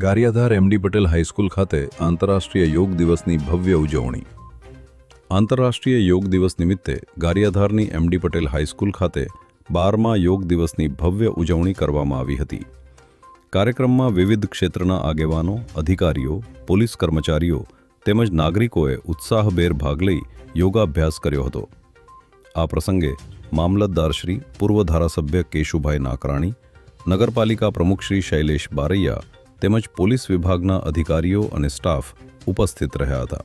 Gariadhar MD Patel high school ખાતે આંતરરાષ્ટ્રીય યોગ દિવસની ભવ્ય ઉજવણી. આંતરરાષ્ટ્રીય યોગ દિવસ નિમિત્તે ગારિયાધારની એમડી પટેલ હાઈસ્કૂલ ખાતે 12મા યોગ દિવસની ભવ્ય ઉજવણી કરવામાં આવી હતી. કાર્યક્રમમાં વિવિધ ક્ષેત્રના આગેવાનો, અધિકારીઓ, પોલીસ કર્મચારીઓ તેમજ નાગરિકોએ ઉત્સાહભેર ભાગ લઈ યોગાભ્યાસ કર્યો હતો. આ પ્રસંગે મામલતદાર શ્રી, પૂર્વ ધારાસભ્ય કેશુભાઈ નાકરાણી, નગરપાલિકા પ્રમુખ શ્રી શૈલેષ બારૈયા તેમજ પોલીસ વિભાગના અધિકારીઓ અને સ્ટાફ ઉપસ્થિત રહ્યા હતા.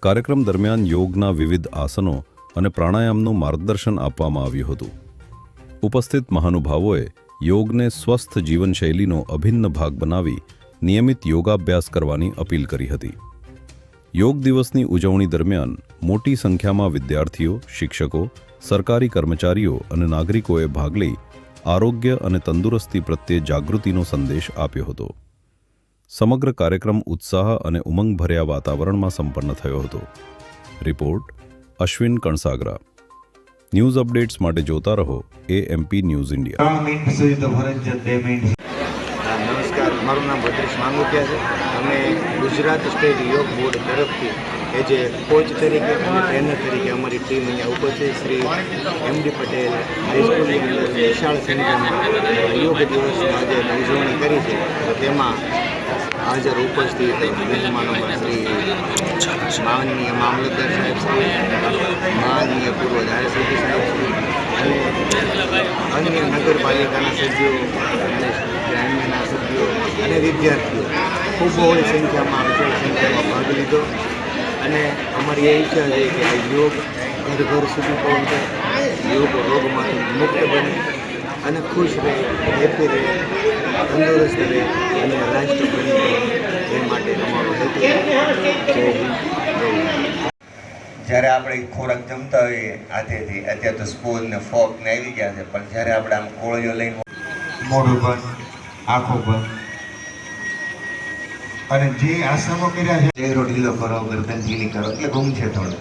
કાર્યક્રમ દરમિયાન યોગના વિવિધ આસનો અને પ્રાણાયામનું માર્ગદર્શન આપવામાં આવ્યું હતું. ઉપસ્થિત મહાનુભાવોએ યોગને સ્વસ્થ જીવનશૈલીનો અભિન્ન ભાગ બનાવી નિયમિત યોગાભ્યાસ કરવાની અપીલ કરી હતી. યોગ દિવસની ઉજવણી દરમિયાન મોટી સંખ્યામાં વિદ્યાર્થીઓ, શિક્ષકો, સરકારી કર્મચારીઓ અને નાગરિકોએ ભાગ લઈ આરોગ્ય અને તંદુરસ્તી પ્રત્યે જાગૃતિનો સંદેશ આપ્યો હતો. સમગ્ર કાર્યક્રમ ઉત્સાહ અને ઉમંગભર્યા વાતાવરણમાં સંપન્ન થયો હતો. Report Ashwin Kansagara. News updates માટે જોતા રહો AMP ન્યૂઝ ઇન્ડિયા. નમસ્કાર, મારું નામ ભદ્રેશ માંગુકિયા છે. અમે ગુજરાત સ્ટેટ યોગ બોર્ડ તરફથી જે કોચ તરીકે અને ટ્રેનર તરીકે અમારી ટીમ અહીંયા ઉપસ્થિત શ્રી એમડી પટેલ હાઈસ્કૂલની અંદર વિશાળ સંખ્યામાં યોગ દિવસની આજે ઉજવણી કરી છે. તો તેમાં હાજર ઉપસ્થિત મહેમાનોમાં શ્રી માનનીય મામલતદાર સાહેબ શ્રી, માનનીય પૂર્વ ધારાસભ્ય સાહેબ શ્રી અને અન્ય નગરપાલિકાના સભ્યો અને ગ્રામ્યના સભ્યો અને વિદ્યાર્થીઓ ખૂબ બહોળી સંખ્યામાં વિશાળ સંખ્યામાં ભાગ લીધો. અને અમારી એ ઈચ્છા છે કે આ યોગ ઘર ઘર સુધી પહોંચે, યોગ રોગમાંથી મુક્ત બને અને ખુશ રહે, હેપી રહે, તંદુરસ્ત રહે અને રાષ્ટ્ર બની રહે. એ માટે અમારો હેતુ છે. જ્યારે આપણે ખોરાક જમતા હોઈએ હાથેથી, અત્યારે તો સ્પૂન ને ફોક ને આવી ગયા છે, પણ જ્યારે આપણે આમ કોળીઓ લઈને મોઢું બંધ, આંખો બંધ અને જે આસનો કર્યા છે ચહેરો ઢીલો કરો, ગરદન કરો એટલે ગુમ છે થોડું,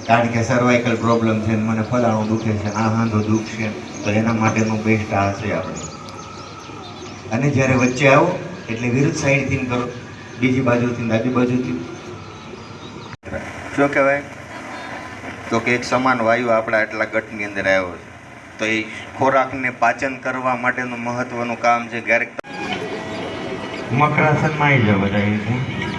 કારણ કે સર્વાઇકલ પ્રોબ્લેમ છે, મને ફલાણું દુખે છે, આ હાંધો દુખશે, તો એના માટેનું બેસ્ટ આ છે આપણે. અને જ્યારે વચ્ચે આવો એટલે વિરુદ્ધ સાઈડથી કરો, બીજી બાજુથી, ડાબી બાજુથી. શું કહેવાય તો કે એક સમાન વાયુ આપણા આટલા ગટની અંદર આવ્યો છે, તો એ ખોરાકને પાચન કરવા માટેનું મહત્વનું કામ છે. ક્યારેક મકરાસનમાં આવી જાવ બધા.